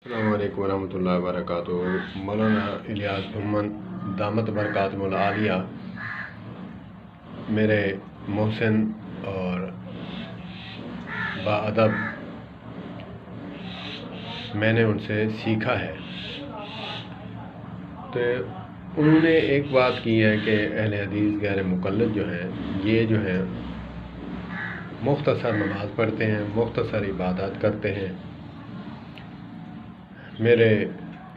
अस्सलामु अलैकुम वरहमतुल्लाहि वबरकातुहू। मौलाना इलियास मोहम्मद दामत बरकातुहुल आलिया मेरे मोहसिन और बाअदब, मैंने उनसे सीखा है। तो उन्होंने एक बात की है कि अहले हदीस गैर मुक़ल्लिद जो हैं, ये जो हैं मुख्तसर नमाज़ पढ़ते हैं, मुख्तसर इबादत करते हैं। मेरे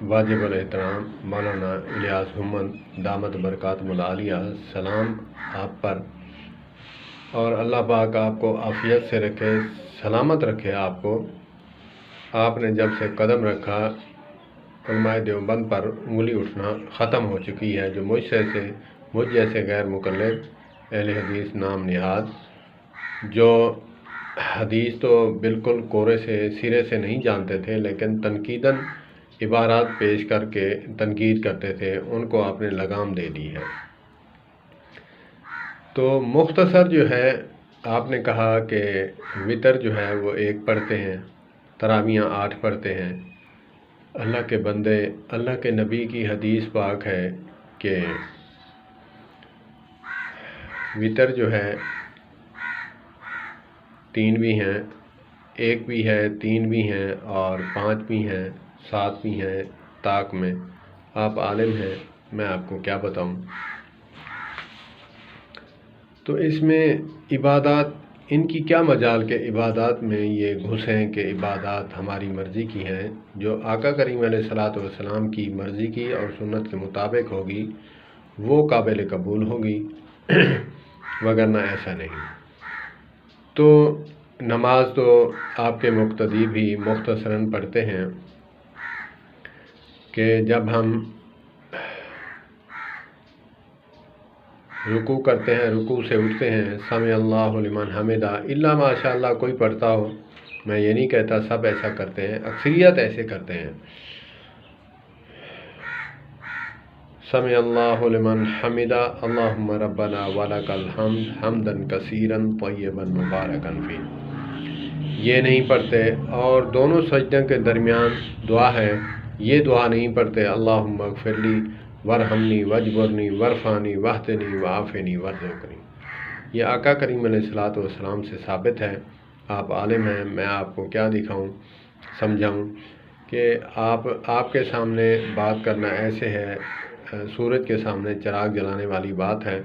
वाजिबुल एहतराम मौलाना इलियास मोहम्मद दामत बरकातुहुल आलिया, सलाम आप पर, और अल्लाह पाक आपको आफ़ियत से रखे, सलामत रखे आपको। आपने जब से कदम रखा, उलमाए देवबंद पर उंगली उठना ख़त्म हो चुकी है। जो मुझ जैसे गैर मुक़ल्लिद अहले हदीस नाम निहाद, जो हदीस तो बिल्कुल कोरे से सिरे से नहीं जानते थे, लेकिन तनकीदन इबारात पेश करके तनकीद करते थे, उनको आपने लगाम दे दी है। तो मुख्तसर जो है, आपने कहा कि वितर जो है वो 1 पढ़ते हैं, तरावियाँ 8 पढ़ते हैं। अल्लाह के बंदे, अल्लाह के नबी की हदीस पाक है कि वितर जो है 3 भी हैं, 1 भी है, 3 भी हैं और 5 भी हैं, 7 भी हैं ताक में। आप आलिम हैं, मैं आपको क्या बताऊं। तो इसमें इबादत, इनकी क्या मजाल के इबादत में ये घुसें कि इबादत हमारी मर्ज़ी की हैं। जो आका करीम अलैहिस्सलातु वस्सलाम की मर्ज़ी की और सुन्नत के मुताबिक होगी वो काबिल कबूल होगी, वगरना ऐसा नहीं। तो नमाज तो आपके मुक्तदी भी मुख्तसरन पढ़ते हैं कि जब हम रुकू करते हैं, रुकू से उठते हैं, समी अल्लाहु लिमन हमिदा, इल्ला माशाअल्लाह कोई पढ़ता हो, मैं ये नहीं कहता सब ऐसा करते हैं, अक्सरियत ऐसे करते हैं। समी अल्लाहु लिमन हमिदा अल्लाहुम्मा रब्बना वलकल हम्द हम्दन कसीरन तय्यबन मुबारकन फी, ये नहीं पढ़ते। और दोनों सजदों के दरमियान दुआ है, ये दुआ नहीं पढ़ते अल्लाहुम्मा अग़फ़िरली वरहमनी वजबुरनी वरफ़ानी वहदनी वाफ़नी वर्ज़ुक़नी। ये आका करीम अलैहिस्सलातु वस्सलाम से साबित है। आप आलिम हैं, मैं आपको क्या दिखाऊं, समझाऊं कि आपके सामने बात करना ऐसे है, सूरज के सामने चिराग जलाने वाली बात है।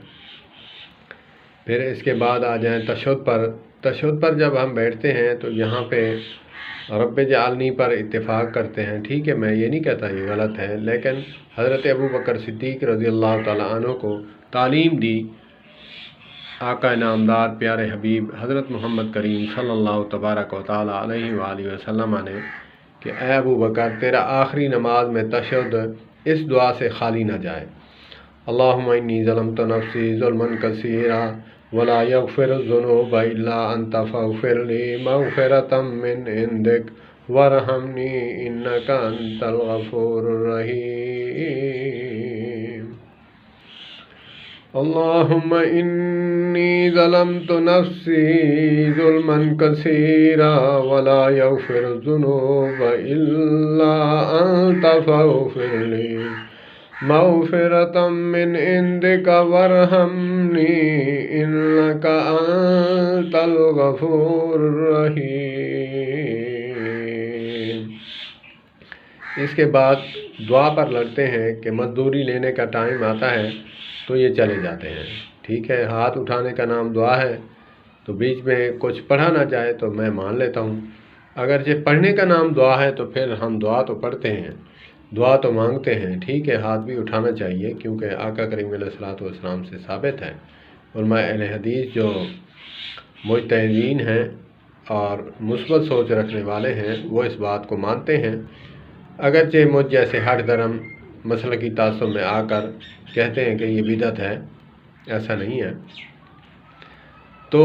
फिर इसके बाद आ जाएं तशहुद पर। तशहुद पर जब हम बैठते हैं तो यहाँ पे रब्बे जालनी पर इत्तेफाक करते हैं, ठीक है, मैं ये नहीं कहता ये गलत है, लेकिन हज़रत अबू बकर सिद्दीक़ रज़ियल्लाहु ताला अन्हु को तालीम दी आका नामदार प्यारे हबीब हज़रत मोहम्मद करीम सल्लल्लाहु तबारक व तआला अलैहि वसल्लम ने कि ऐ अबू बकर, तेरा आखिरी नमाज में तशहुद इस दुआ से खाली न जाए, अल्लाहुम्मा इन्नी ज़लमतु नफ़्सी ज़ुल्मन कसीरा वला यग़फ़िरुज़्ज़ुनूब इल्ला अंत फ़ग़फ़िरली मग़फ़िरतम मिन इंदिक वरहमनी इन्नका अंतल गफ़ूरुर रहीम। अल्लाहुम्मा इन्नी ज़लमतु नफ़्सी ज़ुल्मन कसीरा वला यग़फ़िरुज़्ज़ुनूब इल्ला अंत फ़ग़फ़िरली मग़फ़िरतम मिन इंदिका वरहमनी इन्नका अंतल गफ़ूरुर रहीम। इसके बाद दुआ पर लगते हैं कि मजदूरी लेने का टाइम आता है तो ये चले जाते हैं, ठीक है। हाथ उठाने का नाम दुआ है, तो बीच में कुछ पढ़ा ना जाए तो मैं मान लेता हूँ। अगर ये पढ़ने का नाम दुआ है तो फिर हम दुआ तो पढ़ते हैं, दुआ तो मांगते हैं, ठीक है। हाथ भी उठाना चाहिए क्योंकि आका करीम अलैहिस्सलातु वस्सलाम से साबित है। उलमाए अहले हदीस जो मुज्तहिदीन हैं और मुस्बत सोच रखने वाले हैं, वो इस बात को मानते हैं। अगरचे मुझ जैसे हर धर्म मसल की तासुब में आकर कहते हैं कि ये बिदअत है, ऐसा नहीं है। तो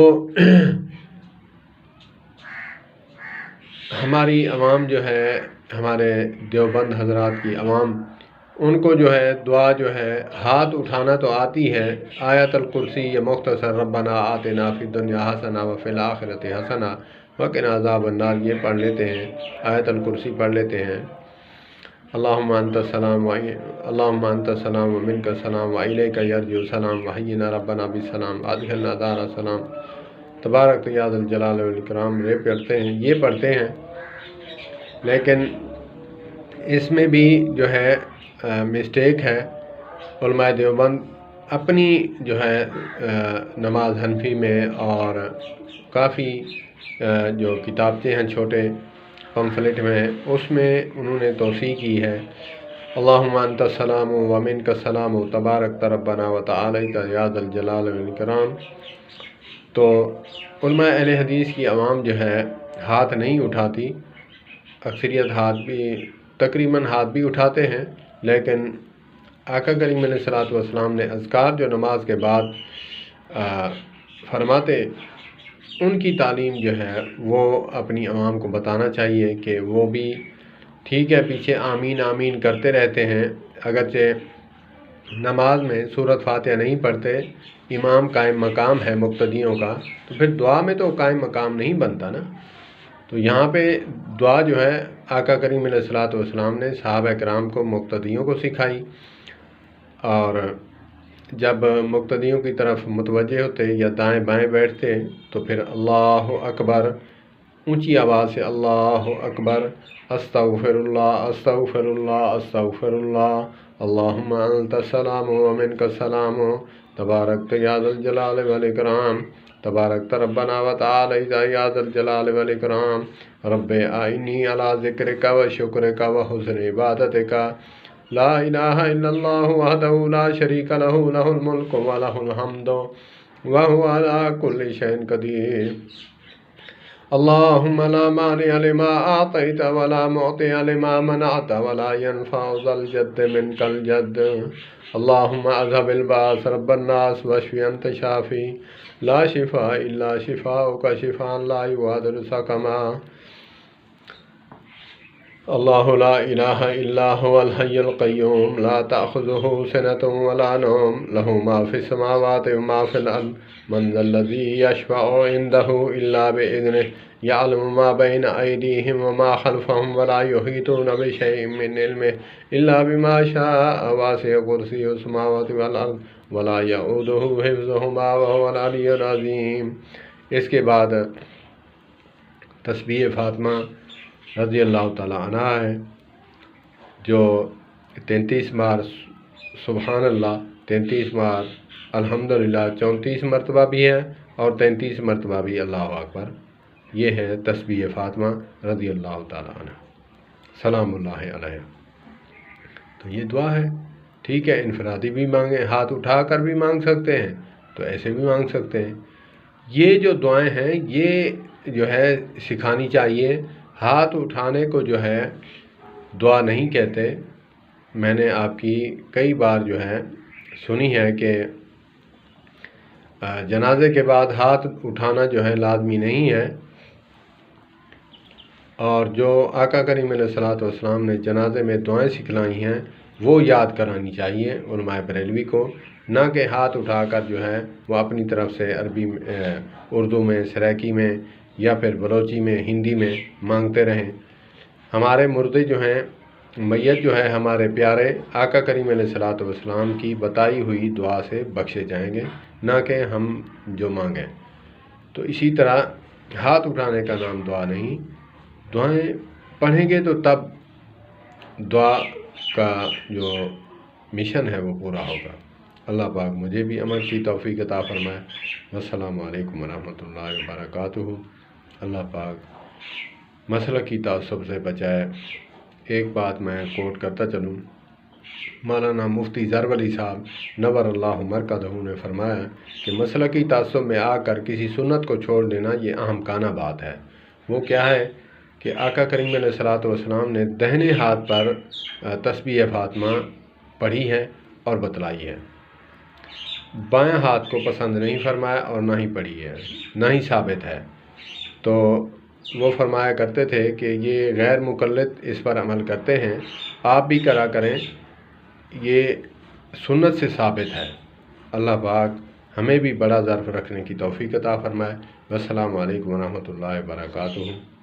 हमारी आवाम जो है, हमारे देवबंद हजरात की आवाम, उनको जो है दुआ जो है हाथ उठाना तो आती है। आयतुल कुर्सी ये मुख्तसर रब्बना आतिना फिद दुनिया हसना व फिल आखिरति हसना व क़िना अज़ाबन नार ये पढ़ लेते हैं, आयतुल कुर्सी पढ़ लेते हैं। अल्लाहुम्मा अंता सलाम व मिनका सलाम व इलैका यरजू सलाम व हय्यिना रब्बना बिस्सलाम अदखिलना दारा सलाम तबारक या ज़ल जलाल वल इकराम। ये पढ़ते हैं, लेकिन इसमें भी जो है मिस्टेक है। उलमाए देवबंद अपनी जो है नमाज हनफी में और काफ़ी जो किताबतें हैं छोटे पम्फलेट में, उसमें उन्होंने तौसीह की है अल्लाहुम्मा अंता सलाम व मिनका सलाम तबारक रब्बना व तआला या ज़ल जलाल वल इकराम। तो उलमाए अहले हदीस की आवाम जो है हाथ नहीं उठाती, अक्सरियत तकरीबन हाथ भी उठाते हैं, लेकिन आका करीम अलैहिस्सलातु वस्सलाम ने अज़कार जो नमाज के बाद फरमाते, उनकी तालीम जो है वो अपनी आवाम को बताना चाहिए कि वो भी ठीक है पीछे आमीन आमीन करते रहते हैं, अगरचे नमाज में सूरत फातिहा नहीं पढ़ते, इमाम कायम मकाम है मुक्तदियों का, तो फिर दुआ में तो कायम मकाम नहीं बनता ना। तो यहाँ पे दुआ जो है आका करीम अलैहिस्सलातु वस्सलाम ने सहाबा किराम को मुक्तदियों को सिखाई, और जब मुक्तदियों की तरफ मुतवज्जे होते या दाएं बाएं बैठते तो फिर अल्लाहु अकबर, ऊंची आवाज़ से अल्लाहु अकबर, अस्तगफिरुल्लाह अस्तगफिरुल्लाह अस्तगफिरुल्लाह, अल्लाहुम्मा अंता सलाम व मिनका सलाम तबारक या ज़ल जलाल वल इकराम, तबारक रब्बना व तआला या ज़ल जलाल वल इकराम, रब्बे आइनी अला ज़िक्रिका व शुक्रिका व हुस्न इबादतिका, ला इलाहा इल्लल्लाहु वहदहु ला शरीका लहु लहुल मुल्कु व लहुल हम्दु व हुवा अला कुल्लि शैइन कदीर। अल्लाहुम्मा ला मानिअ लिमा आतैत व ला मुअतिअ लिमा मनअत व ला यनफअु ज़ल जद्द मिनकल जद्द। अल्लाहुम्मा अज़हिबिल बास रब्बन नास वश्फि अंत शाफी, ला शिफा इल्ला शिफाउका शिफाअन ला युगादिरु सकमा। अल्लाहु ला इलाहा इल्ला हुवल हय्युल क़य्यूम, ला तअख़ुज़ुहु सिनतुन व ला नौम, लहु मा फ़िस समावाति व मा फ़िल अर्ज़, मन ज़ल्लज़ी यशफ़अु इंदहु इल्ला बिइज़्निहि, यअलमु मा बैन अयदीहिम व मा ख़ल्फ़हुम व ला युहीतूना बिशैइन मिन इल्मिहि इल्ला बिमा शाअ, वासिअ कुर्सियुहु समावाति वल अर्ज़ व ला यऊदुहु हिफ़्ज़ुहुमा व हुवल अलिय्युल अज़ीम। इसके बाद तस्बीह फ़ातिमा रज़ी अल्लाह ताला अन्हा है, जो 33 बार सुबहान अल्लाह, 33 बार अल्हम्दुलिल्लाह, 34 मरतबा भी है और 33 मरतबा भी अल्लाहु अकबर। ये है तस्बीह फ़ातिमा रज़ी अल्लाह ताला अन्हा सलामुल्लाहि अलैहा। तो ये दुआ है, ठीक है, इनफरादी भी मांगे, हाथ उठा कर भी मांग सकते हैं, तो ऐसे भी मांग सकते हैं। ये जो दुआएं हैं ये जो है सिखानी चाहिए। हाथ उठाने को जो है दुआ नहीं कहते। मैंने आपकी कई बार जो है सुनी है कि जनाजे के बाद हाथ उठाना जो है लाजमी नहीं है, और जो आका करीम अलैहिस्सलातु वस्सलाम ने जनाजे में दुआएं सिखलाई हैं वो याद करानी चाहिए उलमाए बरेलवी को, ना कि हाथ उठाकर जो है वो अपनी तरफ से अरबी उर्दू में, सराइकी में या फिर बलोची में, हिंदी में मांगते रहें। हमारे मुर्दे जो हैं, मैयत जो है, हमारे प्यारे आका करीम अलैहिस्सलातु वस्सलाम की बताई हुई दुआ से बख्शे जाएंगे, ना कि हम जो मांगें। तो इसी तरह हाथ उठाने का नाम दुआ नहीं, दुआएं पढ़ेंगे तो तब दुआ का जो मिशन है वो पूरा होगा। अल्लाह पाक मुझे भी अमल की तौफीक अता फरमाए। वस्सलामु अलैकुम वरहमतुल्लाहि वबरकातुहू। अल्लाह पाक मसलक की तासुब से बचाए। एक बात मैं कोट करता चलूँ, मौलाना मुफ्ती ज़रब अली साहब नव्वरल्लाहु मरकज़हू ने फरमाया कि मसलकी तासुब में आकर किसी सुन्नत को छोड़ देना ये अहमकाना बात है। वो क्या है कि आका करीम अलैहिस्सलातु वस्सलाम ने दाहिने हाथ पर तस्बीह फ़ातिमा पढ़ी है और बतलाई है, बाएं हाथ को पसंद नहीं फरमाया और ना ही पढ़ी है, ना ही साबित है। तो वो फरमाया करते थे कि ये गैर मुकल्लिद इस पर अमल करते हैं, आप भी करा करें, ये सुन्नत से साबित है। अल्लाह पाक हमें भी बड़ा ज़र्फ़ रखने की तौफीक अता फरमाए। वस्सलामु अलैकुम वरहमतुल्लाहि वबरकातुहू।